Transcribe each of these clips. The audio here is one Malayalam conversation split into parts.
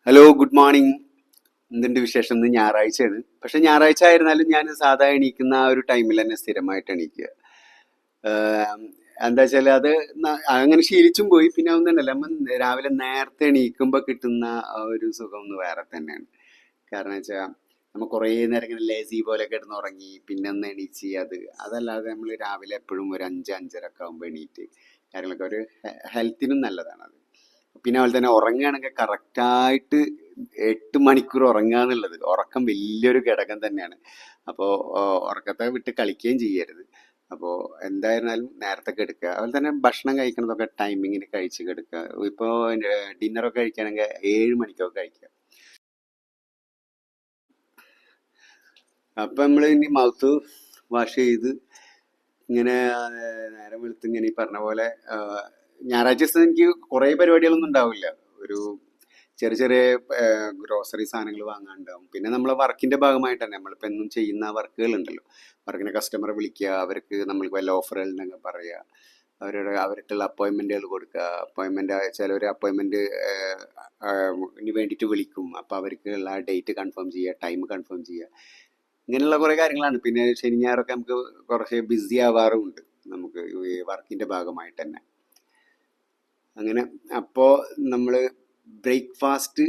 Hello, good morning. എന്തുണ്ട് വിശേഷം? ഇന്ന് ഞായറാഴ്ചയാണ്. പക്ഷെ ഞായറാഴ്ച ആയിരുന്നാലും ഞാൻ സാധാ എണീക്കുന്ന ആ ഒരു ടൈമിൽ തന്നെ സ്ഥിരമായിട്ട് എണീക്കുക. ആഹ് എന്താ വെച്ചാൽ അത് അങ്ങനെ ശീലിച്ചും പോയി. പിന്നെ ഒന്നുണ്ടല്ലോ, നമ്മൾ രാവിലെ നേരത്തെ എണീക്കുമ്പോൾ കിട്ടുന്ന ആ ഒരു സുഖം ഒന്ന് വേറെ തന്നെയാണ്. കാരണം വെച്ചാൽ നമ്മൾ കുറേ നേരം ഇങ്ങനെ ലേസി പോലെ കിടന്ന് ഉറങ്ങി പിന്നെ ഒന്ന് എണീച്ച് അതല്ലാതെ നമ്മൾ രാവിലെ എപ്പോഴും ഒരു 5-5:30 ആകുമ്പോൾ എണീറ്റ് കാര്യങ്ങളൊക്കെ ഒരു ഹെൽത്തിനും നല്ലതാണത്. പിന്നെ അതുപോലെ തന്നെ ഉറങ്ങുകയാണെങ്കിൽ കറക്റ്റായിട്ട് 8 മണിക്കൂർ ഉറങ്ങുക എന്നുള്ളത് ഉറക്കം വലിയൊരു ഘടകം തന്നെയാണ്. അപ്പോൾ ഉറക്കത്തെ വിട്ട് കളിക്കുകയും ചെയ്യരുത്. അപ്പോൾ എന്തായിരുന്നാലും നേരത്തെ കിടക്കുക. അതുപോലെ തന്നെ ഭക്ഷണം കഴിക്കുന്നതൊക്കെ ടൈമിങ്ങിന് കഴിച്ച് കിടക്കുക. ഇപ്പോൾ ഡിന്നറൊക്കെ കഴിക്കുകയാണെങ്കിൽ 7 മണിക്കൊക്കെ കഴിക്കുക. അപ്പം നമ്മൾ ഇനി മൗത്ത് വാഷ് ചെയ്ത് ഇങ്ങനെ നേരം വെളുത്ത് ഇങ്ങനെ ഈ പറഞ്ഞ പോലെ ഞായറാഴ്ച ദിവസം എനിക്ക് കുറേ പരിപാടികളൊന്നും ഉണ്ടാവില്ല. ഒരു ചെറിയ ചെറിയ ഗ്രോസറി സാധനങ്ങൾ വാങ്ങാനുണ്ടാവും. പിന്നെ നമ്മളെ വർക്കിൻ്റെ ഭാഗമായിട്ട് തന്നെ നമ്മളിപ്പോൾ എന്നും ചെയ്യുന്ന വർക്കുകൾ ഉണ്ടല്ലോ, വർക്കിന് കസ്റ്റമറെ വിളിക്കുക, അവർക്ക് നമ്മൾക്ക് വല്ല ഓഫറുകൾ ഉണ്ടെങ്കിൽ പറയുക, അവർക്കുള്ള അപ്പോയിൻമെൻറ്റുകൾ കൊടുക്കുക. ചിലർ അപ്പോയിൻമെൻറ്റ് വേണ്ടിയിട്ട് വിളിക്കും. അപ്പോൾ അവർക്കുള്ള ഡേറ്റ് കൺഫേം ചെയ്യുക, ടൈം കൺഫേം ചെയ്യുക. ഇങ്ങനെയുള്ള കുറേ കാര്യങ്ങളാണ്. പിന്നെ ശനി ഞായറൊക്കെ നമുക്ക് കുറച്ച് ബിസി ആവാറുമുണ്ട് നമുക്ക് ഈ വർക്കിൻ്റെ ഭാഗമായിട്ട് തന്നെ. അങ്ങനെ അപ്പോൾ നമ്മൾ ബ്രേക്ക്ഫാസ്റ്റ്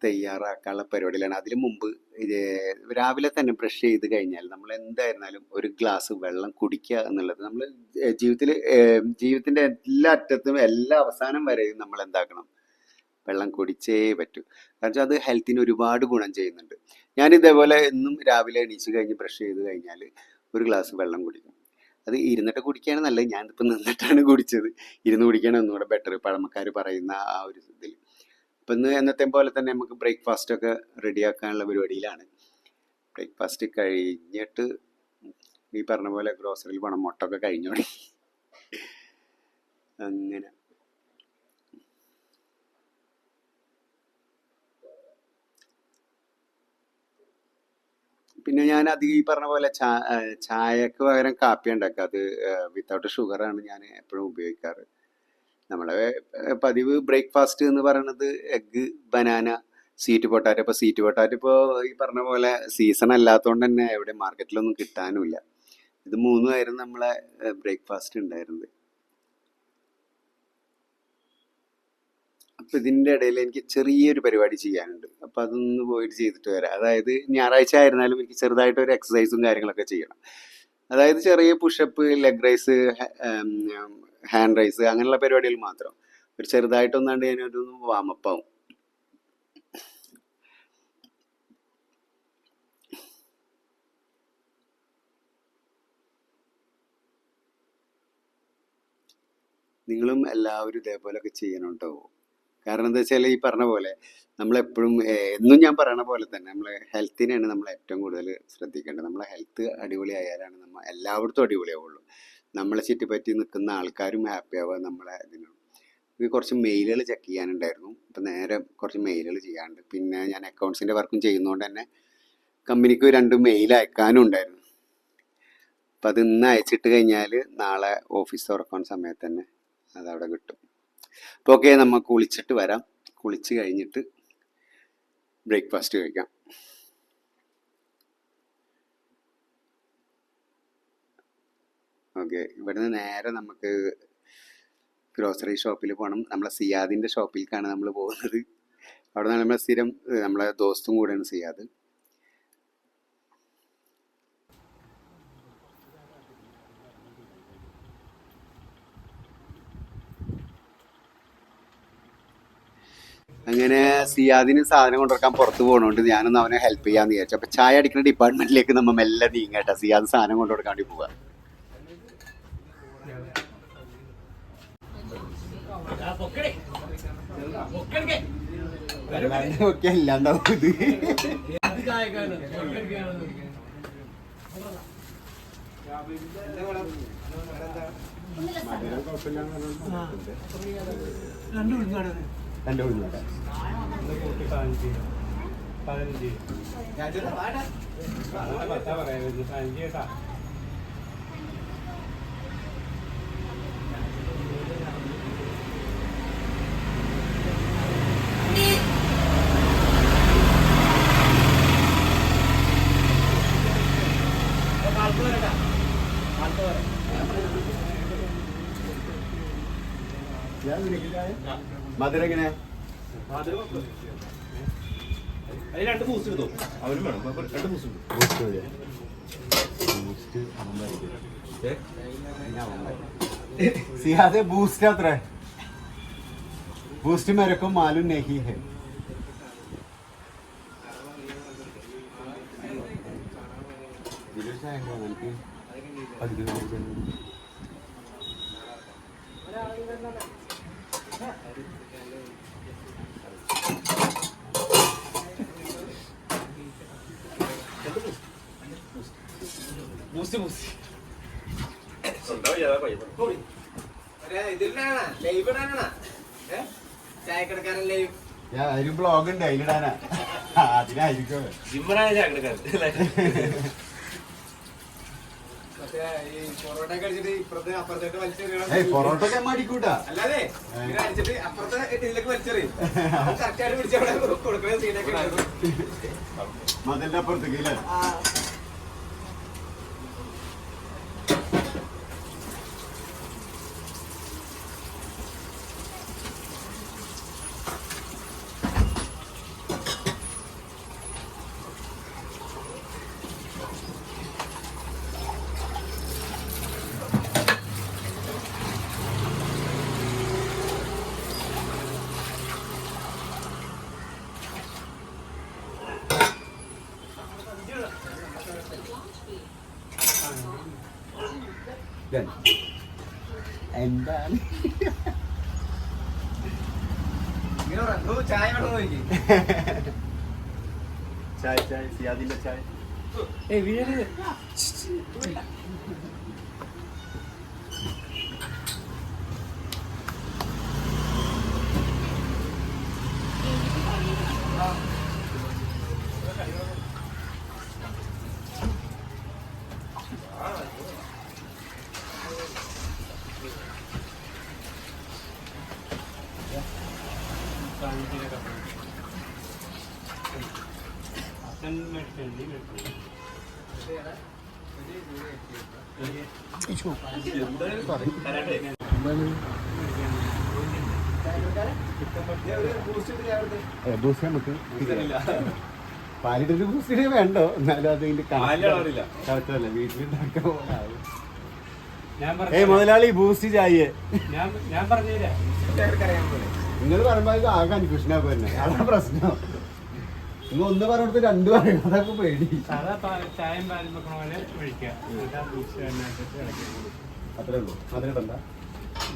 തയ്യാറാക്കാനുള്ള പരിപാടിയിലാണ്. അതിനു മുമ്പ് രാവിലെ തന്നെ ബ്രഷ് ചെയ്ത് കഴിഞ്ഞാൽ നമ്മൾ എന്തായിരുന്നാലും ഒരു ഗ്ലാസ് വെള്ളം കുടിക്കുക എന്നുള്ളത് നമ്മൾ ജീവിതത്തിൻ്റെ എല്ലാ അറ്റത്തും എല്ലാ അവസാനം വരെയും നമ്മൾ എന്താക്കണം, വെള്ളം കുടിച്ചേ പറ്റൂ. കാരണം അത് ഹെൽത്തിന് ഒരുപാട് ഗുണം ചെയ്യുന്നുണ്ട്. ഞാൻ ഇതേപോലെ എന്നും രാവിലെ എണീച്ച് കഴിഞ്ഞ് ബ്രഷ് ചെയ്ത് കഴിഞ്ഞാൽ ഒരു ഗ്ലാസ് വെള്ളം കുടിക്കും. അത് ഇരുന്നിട്ട് കുടിക്കുകയാണ് നല്ലത്. ഞാനിപ്പോൾ നിന്നിട്ടാണ് കുടിച്ചത്. ഇരുന്ന് കുടിക്കുകയാണ് ഒന്നുകൂടെ ബെറ്റർ, പഴമക്കാർ പറയുന്ന ആ ഒരു ഇതിൽ. അപ്പം ഇന്ന് എന്നത്തെ പോലെ തന്നെ നമുക്ക് ബ്രേക്ക്ഫാസ്റ്റൊക്കെ റെഡിയാക്കാനുള്ള പരിപാടിയിലാണ്. ബ്രേക്ക്ഫാസ്റ്റ് കഴിഞ്ഞിട്ട് ഈ പറഞ്ഞ പോലെ ഗ്രോസറിയിൽ പോകണം. മുട്ടൊക്കെ കഴിഞ്ഞോടി അങ്ങനെ. പിന്നെ ഞാൻ അധികം ഈ പറഞ്ഞ പോലെ ചായക്ക് പകരം കാപ്പി ഉണ്ടാക്കുക. അത് വിത്തൗട്ട് ഷുഗറാണ് ഞാൻ എപ്പോഴും ഉപയോഗിക്കാറ്. നമ്മളെ പതിവ് ബ്രേക്ക്ഫാസ്റ്റ് എന്ന് പറയുന്നത് എഗ്ഗ്, ബനാന, സ്വീറ്റ് പൊട്ടാറ്റോ. ഇപ്പോൾ സ്വീറ്റ് പൊട്ടാറ്റോ ഇപ്പോൾ ഈ പറഞ്ഞ പോലെ സീസൺ അല്ലാത്തതുകൊണ്ട് തന്നെ എവിടെ മാർക്കറ്റിലൊന്നും കിട്ടാനുമില്ല. ഇത് മൂന്നുമായിരുന്നു നമ്മളെ ബ്രേക്ക്ഫാസ്റ്റ് ഉണ്ടായിരുന്നത്. അപ്പം ഇതിൻ്റെ ഇടയിൽ എനിക്ക് ചെറിയൊരു പരിപാടി ചെയ്യാനുണ്ട്. അപ്പം അതൊന്ന് പോയിട്ട് ചെയ്തിട്ട് വരാം. അതായത് ഞായറാഴ്ച ആയിരുന്നാലും എനിക്ക് ചെറുതായിട്ടൊരു എക്സസൈസും കാര്യങ്ങളൊക്കെ ചെയ്യണം. അതായത് ചെറിയ pushup, leg raise, hand raise, അങ്ങനെയുള്ള പരിപാടികൾ മാത്രം. ഒരു ചെറുതായിട്ടൊന്നാണ്ട് ഞാനൊരു വാമപ്പ് ആവും. നിങ്ങളും എല്ലാവരും ഇതേപോലെയൊക്കെ ചെയ്യണം കേട്ടോ. കാരണം എന്താ വെച്ചാൽ ഈ പറഞ്ഞ പോലെ നമ്മളെപ്പോഴും എന്നും ഞാൻ പറയണ പോലെ തന്നെ നമ്മളെ ഹെൽത്തിനെയാണ് നമ്മൾ ഏറ്റവും കൂടുതൽ ശ്രദ്ധിക്കേണ്ടത്. നമ്മളെ ഹെൽത്ത് അടിപൊളിയായാലാണ് നമ്മൾ എല്ലായിടത്തും അടിപൊളിയാവുള്ളൂ. നമ്മളെ ചുറ്റിപ്പറ്റി നിൽക്കുന്ന ആൾക്കാരും ഹാപ്പി ആവുക നമ്മളെ ഇതിനാണ്. എനിക്ക് കുറച്ച് മെയിലുകൾ ചെക്ക് ചെയ്യാനുണ്ടായിരുന്നു. അപ്പം നേരെ കുറച്ച് മെയിലുകൾ ചെയ്യാനുണ്ട്. പിന്നെ ഞാൻ അക്കൗണ്ട്സിൻ്റെ വർക്കും ചെയ്യുന്നതുകൊണ്ട് തന്നെ കമ്പനിക്ക് 2 മെയിൽ അയക്കാനും ഉണ്ടായിരുന്നു. അപ്പം അത് ഇന്ന് അയച്ചിട്ട് കഴിഞ്ഞാൽ നാളെ ഓഫീസ് തുറക്കുന്ന സമയത്ത് തന്നെ അതവിടെ കിട്ടും. അപ്പോൾ ഓക്കെ, നമ്മൾ കുളിച്ചിട്ട് വരാം. കുളിച്ച് കഴിഞ്ഞിട്ട് ബ്രേക്ക്ഫാസ്റ്റ് കഴിക്കാം. ഓക്കെ, ഇവിടുന്ന് നേരെ നമുക്ക് ഗ്രോസറി ഷോപ്പിൽ പോകണം. നമ്മളെ സിയാദിൻ്റെ ഷോപ്പിലേക്കാണ് നമ്മൾ പോകുന്നത്. അവിടെ നിന്ന് നമ്മൾ സ്ഥിരം നമ്മളെ ദോസ്തും കൂടെയാണ് സിയാദ്. അങ്ങനെ സിയാദിന് സാധനം കൊണ്ടുവരാൻ പുറത്ത് പോകണോണ്ട് ഞാനൊന്ന് അവനെ ഹെൽപ്പ് ചെയ്യാന്ന് വിചാരിച്ചു. അപ്പൊ ചായ അടിക്കുന്ന ഡിപ്പാർട്ട്മെന്റിലേക്ക് നമ്മൾ മെല്ലെ നീങ്ങേട്ടാ. സിയാദ് സാധനം കൊണ്ടുകൊടുക്കാൻ വേണ്ടി പോവാ. ഒക്കെ അല്ലാണ്ടാവും ഇത്. എൻ്റെ ഉള്ളിലോട്ടെ 15 കേട്ടാ. മധുരം എങ്ങനെ? രണ്ട് ബൂസ്റ്റ് എടുത്തോ, അവരും വേണം. രണ്ട് ബൂസ്റ്റ് സിയാദെ ബൂസ്റ്റ് അത്ര बूस्ट मेरे को मालूम नहीं है. ബൂസ്റ്റ് ഒരു ബ്ലോഗ് ഉണ്ട് അതിലിടാനാ, അതിനായിരിക്കും ജിമ്മനായ ചായക്കടക്കാരൻ. പൊറോട്ട ഒക്കെ മടിക്കൂട്ടാ. അല്ലാതെ അടിച്ചിട്ട് അപ്പുറത്തെ ഇതിലേക്ക് വലിച്ചെറിയും. കറക്റ്റായിട്ട് പിടിച്ചവിടെ കൊടുക്കുന്ന സീനൊക്കെ മതിലിന്റെ അപ്പുറത്തേക്ക് ഇല്ലേ? എന്താണ് ചായ വേണം നോക്കി. ചായ ചായ സിയാദിന്റെ ചായ. ബൂസ്റ്റ് നമുക്ക് പാലിട്ടൊരു ബൂസ്റ്റ് വേണ്ടോ? എന്നാലും അത് കറക്റ്റല്ല, വീട്ടിലുണ്ടാക്കാൻ പോലെ. മുതലാളി ബൂസ്റ്റ് ചായ ഞാൻ പറഞ്ഞുതരാം. നിങ്ങൾ പറയുമ്പോ ഇത് ആകെ കൺഫ്യൂഷനാകും തന്നെ, അതാണ് പ്രശ്നം. നിങ്ങൾ ഒന്ന് പറഞ്ഞിടത്ത് രണ്ട് പറയും, അതൊക്കെ പേടി. ചായം പാലും വെക്കണ പോലെ ഒഴിക്കുക. അത്രേ ഉള്ളൂ, മധുരണ്ട.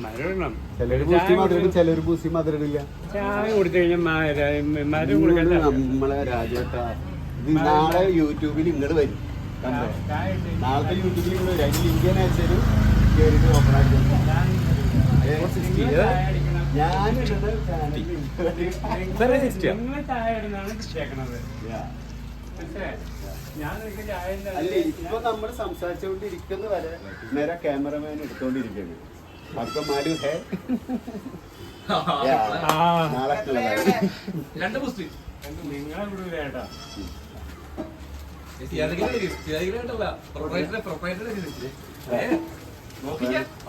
മധുരം ചിലര് ബൂസ്റ്റ് മധുരം, ചിലര് ബൂസ്റ്റ് മധുരമില്ല. ചായ കൊടുത്തു കഴിഞ്ഞാൽ മധുരം കൊടുക്കണ്ട. നമ്മളെ രാജേട്ടാ, ഇത് നാളെ യൂട്യൂബിൽ നിങ്ങൾ വരും, കണ്ടോ? നാളത്തെ യൂട്യൂബിൽ നിങ്ങൾ വരും. അതിന് ലിങ്ക് ഞാൻ അയച്ചാലും കയറിയിട്ട് ഓപ്പൺ ആക്കി ഞാനിടുന്ന അല്ലേ. ഇപ്പൊ നമ്മൾ സംസാരിച്ചുകൊണ്ടിരിക്കുന്ന വരെ നേരെ ക്യാമറമാൻ എടുത്തോണ്ടിരിക്കുന്നു. അപ്പൊ മാലു ഹേ നാളെ രണ്ട് പുസ്തി നിങ്ങളെ വിടൂലേട്ടാ.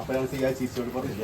അപ്പൊ ഞാൻ ചെയ്യാ ചീച്ചോട് പറഞ്ഞു